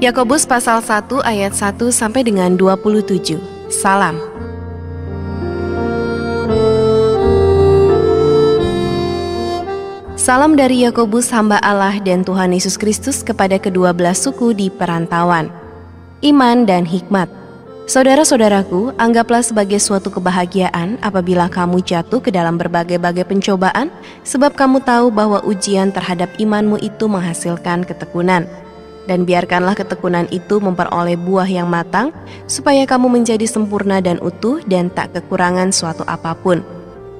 Yakobus pasal 1 ayat 1 sampai dengan 27. Salam. Salam dari Yakobus, hamba Allah dan Tuhan Yesus Kristus kepada kedua belas suku di perantauan. Iman dan hikmat. Saudara-saudaraku, anggaplah sebagai suatu kebahagiaan apabila kamu jatuh ke dalam berbagai-bagai pencobaan, sebab kamu tahu bahwa ujian terhadap imanmu itu menghasilkan ketekunan. Dan biarkanlah ketekunan itu memperoleh buah yang matang, supaya kamu menjadi sempurna dan utuh dan tak kekurangan suatu apapun.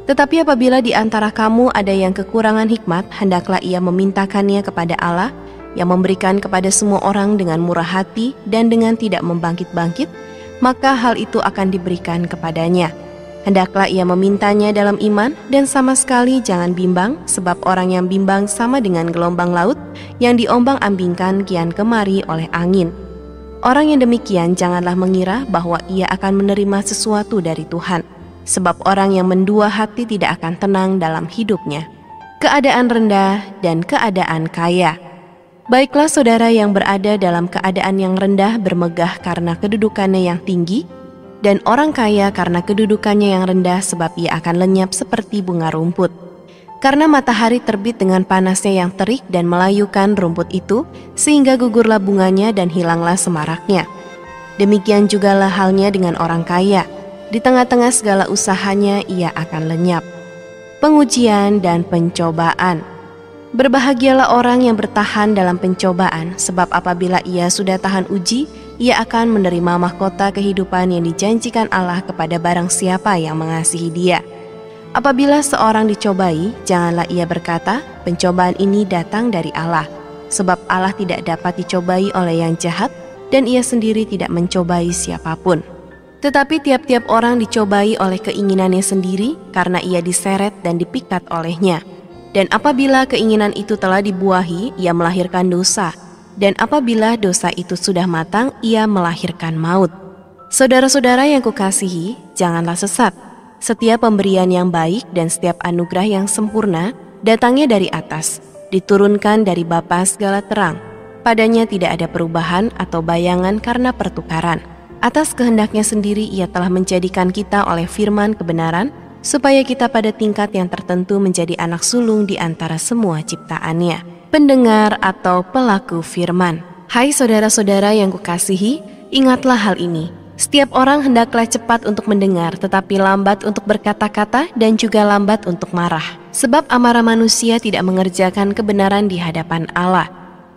Tetapi apabila di antara kamu ada yang kekurangan hikmat, hendaklah ia memintakannya kepada Allah, yang memberikan kepada semua orang dengan murah hati dan dengan tidak membangkit-bangkit, maka hal itu akan diberikan kepadanya. Hendaklah ia memintanya dalam iman dan sama sekali jangan bimbang, sebab orang yang bimbang sama dengan gelombang laut yang diombang-ambingkan kian kemari oleh angin. Orang yang demikian janganlah mengira bahwa ia akan menerima sesuatu dari Tuhan, sebab orang yang mendua hati tidak akan tenang dalam hidupnya. Keadaan rendah dan keadaan kaya. Baiklah saudara yang berada dalam keadaan yang rendah bermegah karena kedudukannya yang tinggi, dan orang kaya karena kedudukannya yang rendah sebab ia akan lenyap seperti bunga rumput. Karena matahari terbit dengan panasnya yang terik dan melayukan rumput itu, sehingga gugurlah bunganya dan hilanglah semaraknya. Demikian jugalah halnya dengan orang kaya, di tengah-tengah segala usahanya ia akan lenyap. Pengujian dan pencobaan. Berbahagialah orang yang bertahan dalam pencobaan, sebab apabila ia sudah tahan uji, ia akan menerima mahkota kehidupan yang dijanjikan Allah kepada barang siapa yang mengasihi Dia. Apabila seorang dicobai, janganlah ia berkata, pencobaan ini datang dari Allah, sebab Allah tidak dapat dicobai oleh yang jahat, dan ia sendiri tidak mencobai siapapun. Tetapi tiap-tiap orang dicobai oleh keinginannya sendiri, karena ia diseret dan dipikat olehnya. Dan apabila keinginan itu telah dibuahi, ia melahirkan dosa. Dan apabila dosa itu sudah matang, ia melahirkan maut. Saudara-saudara yang kukasihi, janganlah sesat. Setiap pemberian yang baik dan setiap anugerah yang sempurna datangnya dari atas, diturunkan dari Bapa segala terang. Padanya tidak ada perubahan atau bayangan karena pertukaran. Atas kehendaknya sendiri ia telah menjadikan kita oleh firman kebenaran, supaya kita pada tingkat yang tertentu menjadi anak sulung di antara semua ciptaannya. Pendengar atau pelaku firman. Hai saudara-saudara yang kukasihi, ingatlah hal ini. Setiap orang hendaklah cepat untuk mendengar, tetapi lambat untuk berkata-kata dan juga lambat untuk marah. Sebab amarah manusia tidak mengerjakan kebenaran di hadapan Allah.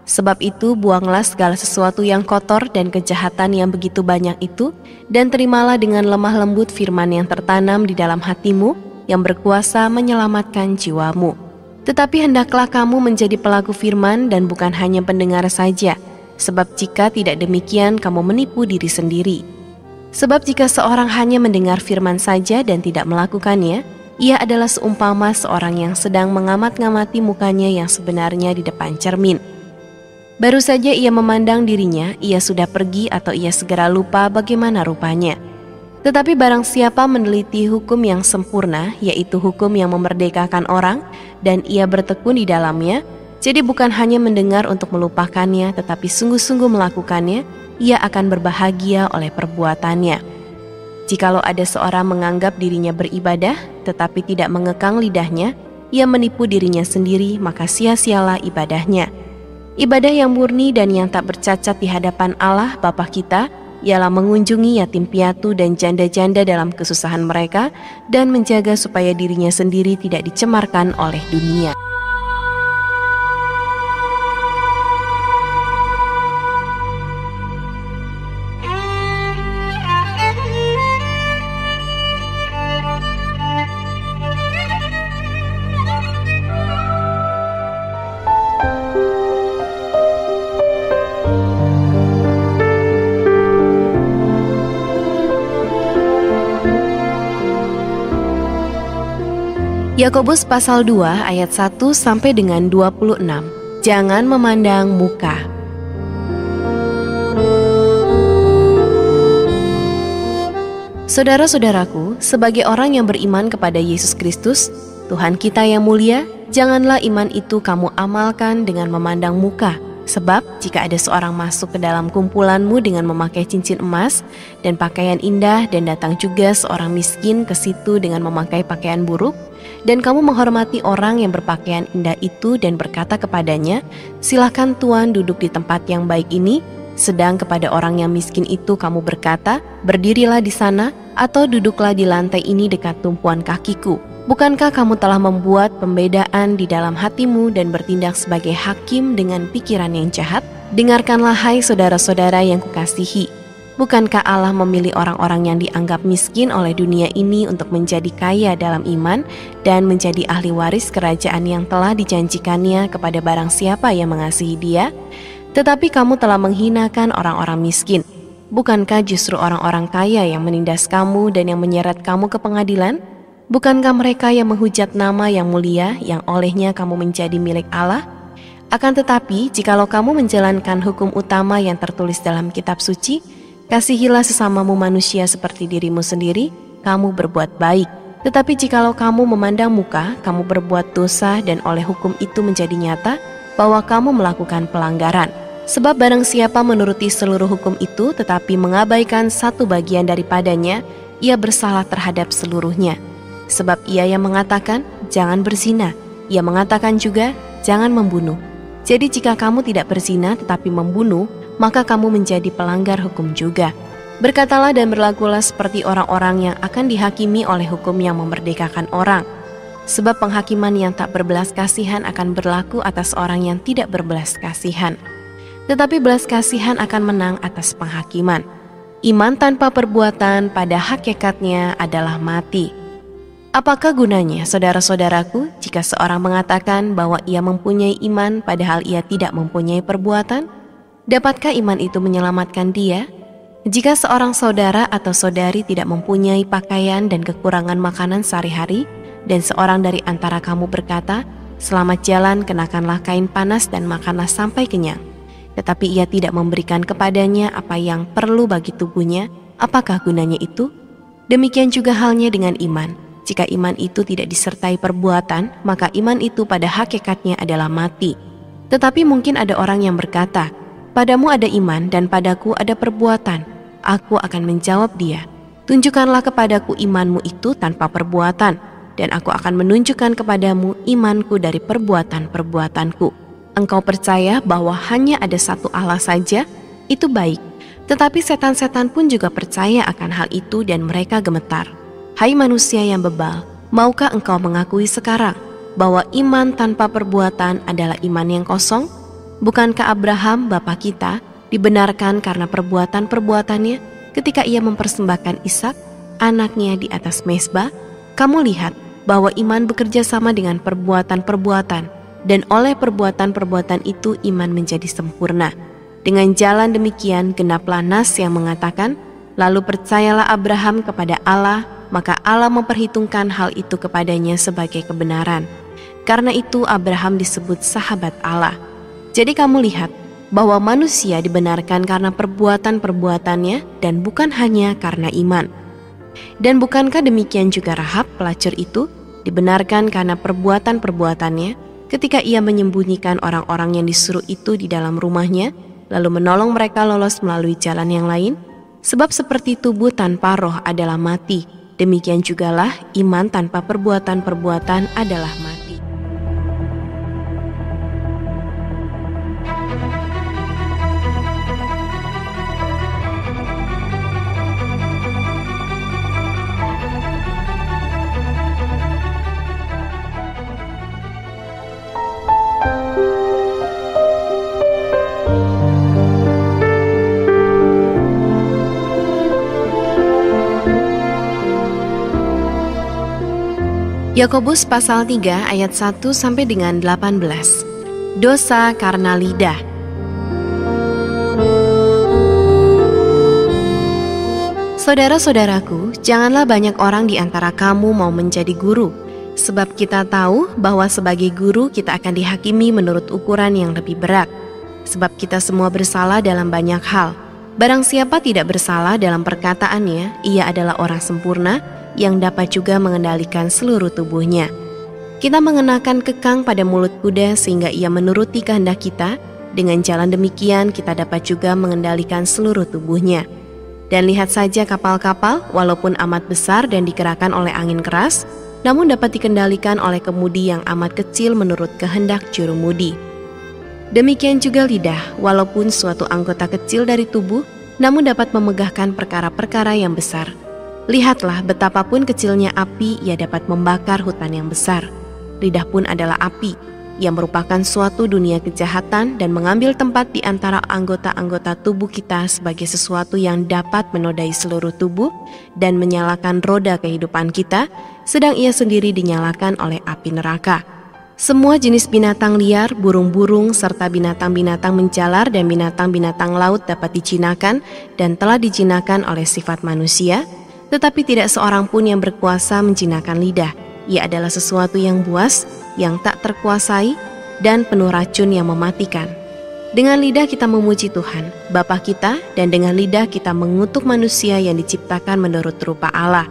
Sebab itu buanglah segala sesuatu yang kotor dan kejahatan yang begitu banyak itu, dan terimalah dengan lemah lembut firman yang tertanam di dalam hatimu, yang berkuasa menyelamatkan jiwamu. Tetapi hendaklah kamu menjadi pelaku firman dan bukan hanya pendengar saja, sebab jika tidak demikian kamu menipu diri sendiri. Sebab jika seorang hanya mendengar firman saja dan tidak melakukannya, ia adalah seumpama seorang yang sedang mengamat-ngamati mukanya yang sebenarnya di depan cermin. Baru saja ia memandang dirinya, ia sudah pergi atau ia segera lupa bagaimana rupanya. Tetapi barang siapa meneliti hukum yang sempurna, yaitu hukum yang memerdekakan orang, dan ia bertekun di dalamnya, jadi bukan hanya mendengar untuk melupakannya, tetapi sungguh-sungguh melakukannya, ia akan berbahagia oleh perbuatannya. Jikalau ada seorang menganggap dirinya beribadah, tetapi tidak mengekang lidahnya, ia menipu dirinya sendiri, maka sia-sialah ibadahnya. Ibadah yang murni dan yang tak bercacat di hadapan Allah Bapa kita ialah mengunjungi yatim piatu dan janda-janda dalam kesusahan mereka dan menjaga supaya dirinya sendiri tidak dicemarkan oleh dunia. Yakobus pasal 2 ayat 1 sampai dengan 26. Jangan memandang muka. Saudara-saudaraku, sebagai orang yang beriman kepada Yesus Kristus, Tuhan kita yang mulia, janganlah iman itu kamu amalkan dengan memandang muka, Sebab jika ada seorang masuk ke dalam kumpulanmu dengan memakai cincin emas dan pakaian indah, dan datang juga seorang miskin ke situ dengan memakai pakaian buruk, dan kamu menghormati orang yang berpakaian indah itu dan berkata kepadanya, "Silakan Tuan duduk di tempat yang baik ini," sedang kepada orang yang miskin itu kamu berkata, "Berdirilah di sana," atau "Duduklah di lantai ini dekat tumpuan kakiku." Bukankah kamu telah membuat pembedaan di dalam hatimu dan bertindak sebagai hakim dengan pikiran yang jahat? Dengarkanlah hai saudara-saudara yang kukasihi. Bukankah Allah memilih orang-orang yang dianggap miskin oleh dunia ini untuk menjadi kaya dalam iman dan menjadi ahli waris kerajaan yang telah dijanjikannya kepada barang siapa yang mengasihi Dia? Tetapi kamu telah menghinakan orang-orang miskin. Bukankah justru orang-orang kaya yang menindas kamu dan yang menyeret kamu ke pengadilan? Bukankah mereka yang menghujat nama yang mulia yang olehnya kamu menjadi milik Allah? Akan tetapi, jikalau kamu menjalankan hukum utama yang tertulis dalam kitab suci, "Kasihilah sesamamu manusia seperti dirimu sendiri," kamu berbuat baik. Tetapi jikalau kamu memandang muka, kamu berbuat dosa, dan oleh hukum itu menjadi nyata bahwa kamu melakukan pelanggaran. Sebab barang siapa menuruti seluruh hukum itu tetapi mengabaikan satu bagian daripadanya, ia bersalah terhadap seluruhnya. Sebab ia yang mengatakan, "Jangan berzina," ia mengatakan juga, "Jangan membunuh." Jadi jika kamu tidak berzina tetapi membunuh, maka kamu menjadi pelanggar hukum juga. Berkatalah dan berlakulah seperti orang-orang yang akan dihakimi oleh hukum yang memerdekakan orang. Sebab penghakiman yang tak berbelas kasihan akan berlaku atas orang yang tidak berbelas kasihan. Tetapi belas kasihan akan menang atas penghakiman. Iman tanpa perbuatan pada hakikatnya adalah mati. Apakah gunanya, saudara-saudaraku, jika seorang mengatakan bahwa ia mempunyai iman padahal ia tidak mempunyai perbuatan? Dapatkah iman itu menyelamatkan dia? Jika seorang saudara atau saudari tidak mempunyai pakaian dan kekurangan makanan sehari-hari, dan seorang dari antara kamu berkata, "Selamat jalan, kenakanlah kain panas dan makanlah sampai kenyang," tetapi ia tidak memberikan kepadanya apa yang perlu bagi tubuhnya, apakah gunanya itu? Demikian juga halnya dengan iman. Jika iman itu tidak disertai perbuatan, maka iman itu pada hakikatnya adalah mati. Tetapi mungkin ada orang yang berkata, "Padamu ada iman dan padaku ada perbuatan." Aku akan menjawab dia, "Tunjukkanlah kepadaku imanmu itu tanpa perbuatan, dan aku akan menunjukkan kepadamu imanku dari perbuatan-perbuatanku." Engkau percaya bahwa hanya ada satu Allah saja? Itu baik. Tetapi setan-setan pun juga percaya akan hal itu dan mereka gemetar. Hai manusia yang bebal, maukah engkau mengakui sekarang bahwa iman tanpa perbuatan adalah iman yang kosong? Bukankah Abraham, bapa kita, dibenarkan karena perbuatan-perbuatannya ketika ia mempersembahkan Ishak, anaknya di atas mezbah? Kamu lihat bahwa iman bekerja sama dengan perbuatan-perbuatan, dan oleh perbuatan-perbuatan itu iman menjadi sempurna. Dengan jalan demikian genaplah nas yang mengatakan, "Lalu percayalah Abraham kepada Allah, maka Allah memperhitungkan hal itu kepadanya sebagai kebenaran." Karena itu Abraham disebut sahabat Allah. Jadi kamu lihat bahwa manusia dibenarkan karena perbuatan-perbuatannya dan bukan hanya karena iman. Dan bukankah demikian juga Rahab pelacur itu dibenarkan karena perbuatan-perbuatannya ketika ia menyembunyikan orang-orang yang disuruh itu di dalam rumahnya, lalu menolong mereka lolos melalui jalan yang lain? Sebab seperti tubuh tanpa roh adalah mati, demikian jugalah iman tanpa perbuatan-perbuatan adalah mati. Yakobus pasal 3 ayat 1 sampai dengan 18. Dosa karena lidah. Saudara-saudaraku, janganlah banyak orang di antara kamu mau menjadi guru, sebab kita tahu bahwa sebagai guru kita akan dihakimi menurut ukuran yang lebih berat. Sebab kita semua bersalah dalam banyak hal. Barang siapa tidak bersalah dalam perkataannya, ia adalah orang sempurna, yang dapat juga mengendalikan seluruh tubuhnya. Kita mengenakan kekang pada mulut kuda sehingga ia menuruti kehendak kita, Dengan jalan demikian kita dapat juga mengendalikan seluruh tubuhnya. Dan lihat saja kapal-kapal, walaupun amat besar dan digerakkan oleh angin keras, namun dapat dikendalikan oleh kemudi yang amat kecil menurut kehendak jurumudi. Demikian juga lidah, walaupun suatu anggota kecil dari tubuh, namun dapat memegahkan perkara-perkara yang besar. Lihatlah betapapun kecilnya api, ia dapat membakar hutan yang besar. Lidah pun adalah api, yang merupakan suatu dunia kejahatan dan mengambil tempat di antara anggota-anggota tubuh kita sebagai sesuatu yang dapat menodai seluruh tubuh dan menyalakan roda kehidupan kita, sedang ia sendiri dinyalakan oleh api neraka. Semua jenis binatang liar, burung-burung, serta binatang-binatang menjalar dan binatang-binatang laut dapat dijinakan dan telah dijinakan oleh sifat manusia, tetapi tidak seorang pun yang berkuasa menjinakkan lidah. Ia adalah sesuatu yang buas, yang tak terkuasai, dan penuh racun yang mematikan. Dengan lidah kita memuji Tuhan, Bapa kita, dan dengan lidah kita mengutuk manusia yang diciptakan menurut rupa Allah.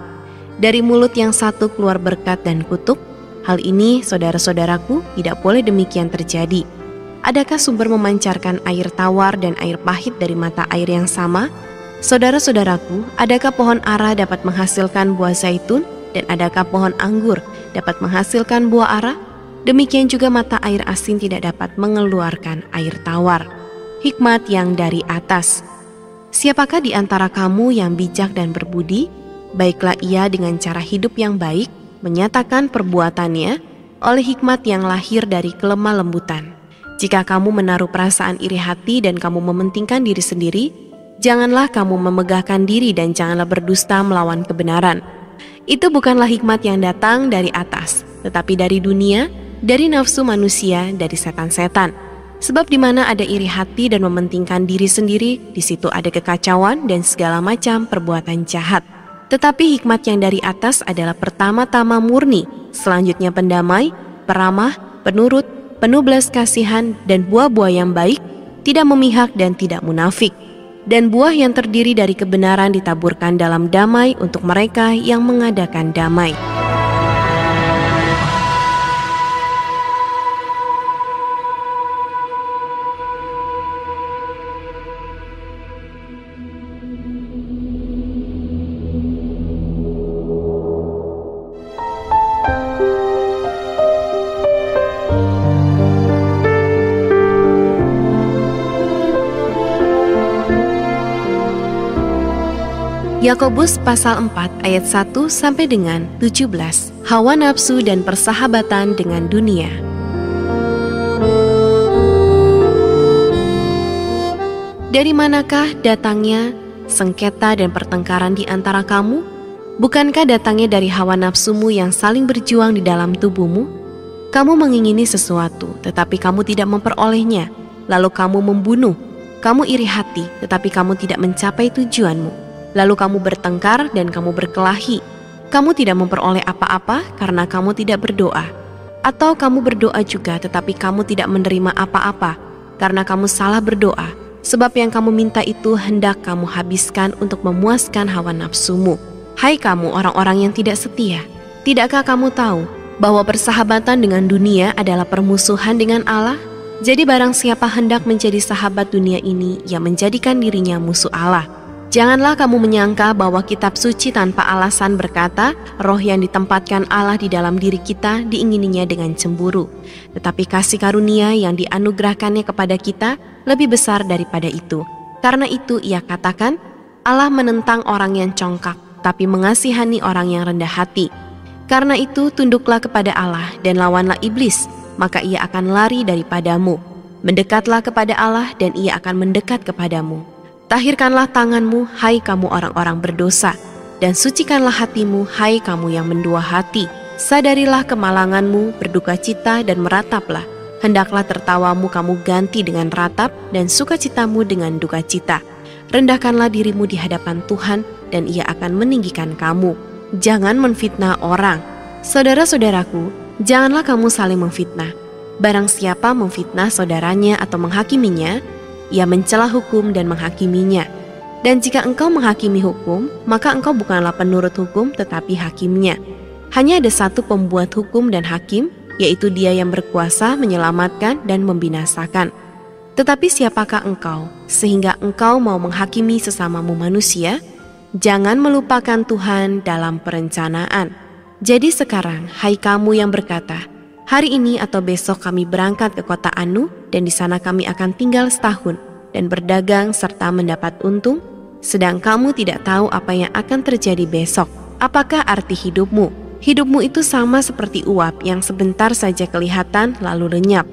Dari mulut yang satu keluar berkat dan kutuk. Hal ini, saudara-saudaraku, tidak boleh demikian terjadi. Adakah sumber memancarkan air tawar dan air pahit dari mata air yang sama? Saudara-saudaraku, adakah pohon ara dapat menghasilkan buah zaitun, dan adakah pohon anggur dapat menghasilkan buah ara? Demikian juga mata air asin tidak dapat mengeluarkan air tawar. Hikmat yang dari atas. Siapakah di antara kamu yang bijak dan berbudi? Baiklah ia dengan cara hidup yang baik, menyatakan perbuatannya oleh hikmat yang lahir dari kelemah lembutan. Jika kamu menaruh perasaan iri hati dan kamu mementingkan diri sendiri, janganlah kamu memegahkan diri dan janganlah berdusta melawan kebenaran. Itu bukanlah hikmat yang datang dari atas, tetapi dari dunia, dari nafsu manusia, dari setan-setan. Sebab di mana ada iri hati dan mementingkan diri sendiri, di situ ada kekacauan dan segala macam perbuatan jahat. Tetapi hikmat yang dari atas adalah pertama-tama murni, selanjutnya pendamai, peramah, penurut, penuh belas kasihan, dan buah-buah yang baik, tidak memihak dan tidak munafik. Dan buah yang terdiri dari kebenaran ditaburkan dalam damai untuk mereka yang mengadakan damai. Yakobus pasal 4 ayat 1 sampai dengan 17. Hawa nafsu dan persahabatan dengan dunia. Dari manakah datangnya sengketa dan pertengkaran di antara kamu? Bukankah datangnya dari hawa nafsumu yang saling berjuang di dalam tubuhmu? Kamu mengingini sesuatu, tetapi kamu tidak memperolehnya. Lalu kamu membunuh. Kamu iri hati, tetapi kamu tidak mencapai tujuanmu. Lalu kamu bertengkar dan kamu berkelahi. Kamu tidak memperoleh apa-apa karena kamu tidak berdoa. Atau kamu berdoa juga tetapi kamu tidak menerima apa-apa karena kamu salah berdoa. Sebab yang kamu minta itu hendak kamu habiskan untuk memuaskan hawa nafsumu. Hai kamu orang-orang yang tidak setia, tidakkah kamu tahu bahwa persahabatan dengan dunia adalah permusuhan dengan Allah? Jadi barang siapa hendak menjadi sahabat dunia ini, ia menjadikan dirinya musuh Allah. Janganlah kamu menyangka bahwa kitab suci tanpa alasan berkata, roh yang ditempatkan Allah di dalam diri kita diingininya dengan cemburu. Tetapi kasih karunia yang dianugerahkannya kepada kita lebih besar daripada itu. Karena itu ia katakan, Allah menentang orang yang congkak, tapi mengasihani orang yang rendah hati. Karena itu tunduklah kepada Allah dan lawanlah iblis, maka ia akan lari daripadamu. Mendekatlah kepada Allah dan ia akan mendekat kepadamu. Tahirkanlah tanganmu, hai kamu orang-orang berdosa, dan sucikanlah hatimu, hai kamu yang mendua hati. Sadarilah kemalanganmu, berduka cita dan merataplah. Hendaklah tertawamu kamu ganti dengan ratap, dan sukacitamu dengan duka cita. Rendahkanlah dirimu di hadapan Tuhan, dan ia akan meninggikan kamu. Jangan menfitnah orang. Saudara-saudaraku, janganlah kamu saling memfitnah. Barang siapa memfitnah saudaranya atau menghakiminya, ia mencela hukum dan menghakiminya. Dan jika engkau menghakimi hukum, maka engkau bukanlah penurut hukum tetapi hakimnya. Hanya ada satu pembuat hukum dan hakim, yaitu Dia yang berkuasa menyelamatkan dan membinasakan. Tetapi siapakah engkau, sehingga engkau mau menghakimi sesamamu manusia? Jangan melupakan Tuhan dalam perencanaan. Jadi sekarang, hai kamu yang berkata, hari ini atau besok kami berangkat ke kota Anu, dan di sana kami akan tinggal setahun, dan berdagang serta mendapat untung, sedang kamu tidak tahu apa yang akan terjadi besok. Apakah arti hidupmu? Hidupmu itu sama seperti uap yang sebentar saja kelihatan lalu lenyap.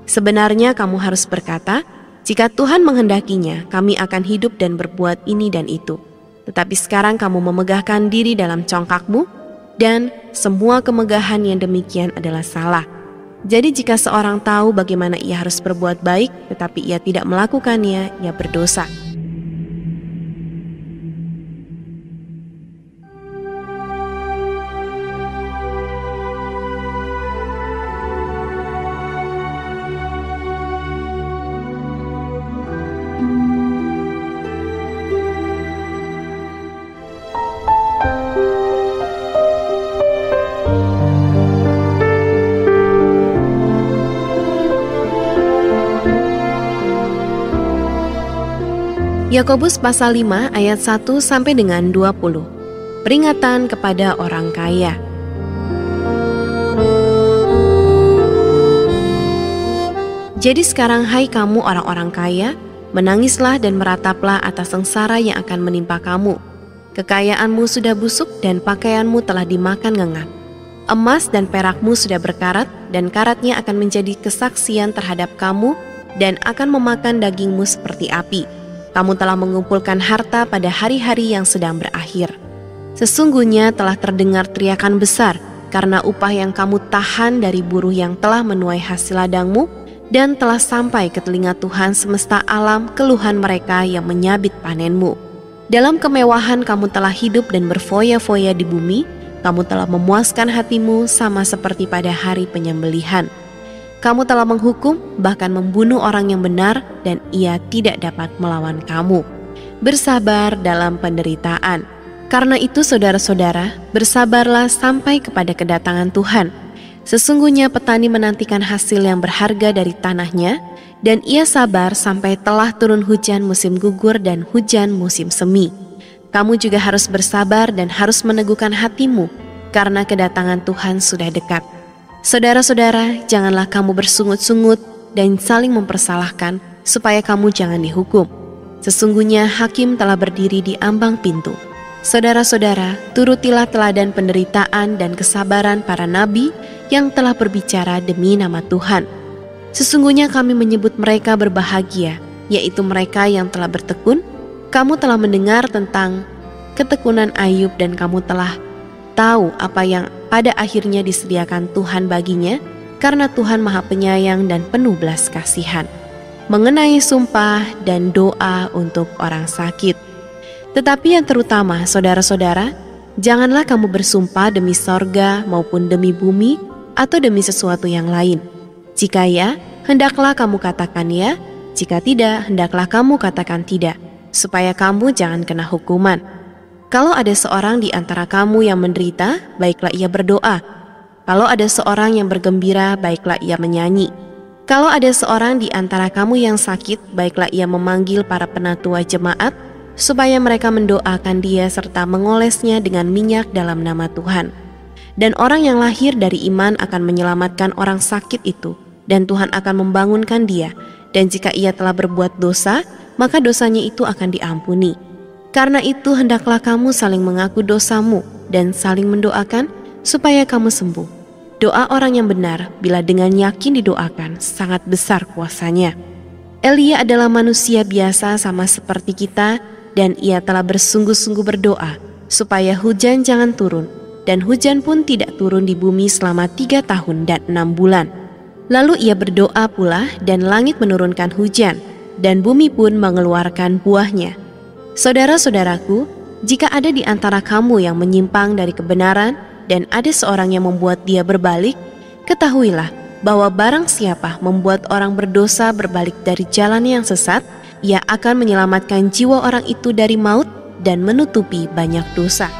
Sebenarnya kamu harus berkata, jika Tuhan menghendakinya, kami akan hidup dan berbuat ini dan itu. Tetapi sekarang kamu memegahkan diri dalam congkakmu, dan semua kemegahan yang demikian adalah salah. Jadi jika seorang tahu bagaimana ia harus berbuat baik, tetapi ia tidak melakukannya, ia berdosa. Yakobus pasal 5 ayat 1 sampai dengan 20. Peringatan kepada orang kaya. Jadi sekarang hai kamu orang-orang kaya, menangislah dan merataplah atas sengsara yang akan menimpa kamu. Kekayaanmu sudah busuk dan pakaianmu telah dimakan ngengap. Emas dan perakmu sudah berkarat, dan karatnya akan menjadi kesaksian terhadap kamu dan akan memakan dagingmu seperti api. Kamu telah mengumpulkan harta pada hari-hari yang sedang berakhir. Sesungguhnya telah terdengar teriakan besar karena upah yang kamu tahan dari buruh yang telah menuai hasil ladangmu, dan telah sampai ke telinga Tuhan semesta alam keluhan mereka yang menyabit panenmu. Dalam kemewahan kamu telah hidup dan berfoya-foya di bumi, kamu telah memuaskan hatimu sama seperti pada hari penyembelihan. Kamu telah menghukum, bahkan membunuh orang yang benar, dan ia tidak dapat melawan kamu. Bersabar dalam penderitaan. Karena itu saudara-saudara, bersabarlah sampai kepada kedatangan Tuhan. Sesungguhnya petani menantikan hasil yang berharga dari tanahnya, dan ia sabar sampai telah turun hujan musim gugur dan hujan musim semi. Kamu juga harus bersabar dan harus meneguhkan hatimu, karena kedatangan Tuhan sudah dekat. Saudara-saudara, janganlah kamu bersungut-sungut dan saling mempersalahkan, supaya kamu jangan dihukum. Sesungguhnya hakim telah berdiri di ambang pintu. Saudara-saudara, turutilah teladan penderitaan dan kesabaran para nabi yang telah berbicara demi nama Tuhan. Sesungguhnya kami menyebut mereka berbahagia, yaitu mereka yang telah bertekun. Kamu telah mendengar tentang ketekunan Ayub, dan kamu telah tahu apa yang pada akhirnya disediakan Tuhan baginya, karena Tuhan Maha Penyayang dan penuh belas kasihan. Mengenai sumpah dan doa untuk orang sakit. Tetapi yang terutama, saudara-saudara, janganlah kamu bersumpah demi sorga maupun demi bumi atau demi sesuatu yang lain. Jika ya, hendaklah kamu katakan ya, jika tidak, hendaklah kamu katakan tidak, supaya kamu jangan kena hukuman. Kalau ada seorang di antara kamu yang menderita, baiklah ia berdoa. Kalau ada seorang yang bergembira, baiklah ia menyanyi. Kalau ada seorang di antara kamu yang sakit, baiklah ia memanggil para penatua jemaat, supaya mereka mendoakan dia serta mengolesnya dengan minyak dalam nama Tuhan. Dan orang yang lahir dari iman akan menyelamatkan orang sakit itu, dan Tuhan akan membangunkan dia. Dan jika ia telah berbuat dosa, maka dosanya itu akan diampuni. Karena itu hendaklah kamu saling mengaku dosamu dan saling mendoakan supaya kamu sembuh. Doa orang yang benar bila dengan yakin didoakan sangat besar kuasanya. Elia adalah manusia biasa sama seperti kita, dan ia telah bersungguh-sungguh berdoa supaya hujan jangan turun, dan hujan pun tidak turun di bumi selama 3 tahun dan 6 bulan. Lalu ia berdoa pula, dan langit menurunkan hujan, dan bumi pun mengeluarkan buahnya. Saudara-saudaraku, jika ada di antara kamu yang menyimpang dari kebenaran dan ada seorang yang membuat dia berbalik, ketahuilah bahwa barang siapa membuat orang berdosa berbalik dari jalan yang sesat, ia akan menyelamatkan jiwa orang itu dari maut dan menutupi banyak dosa.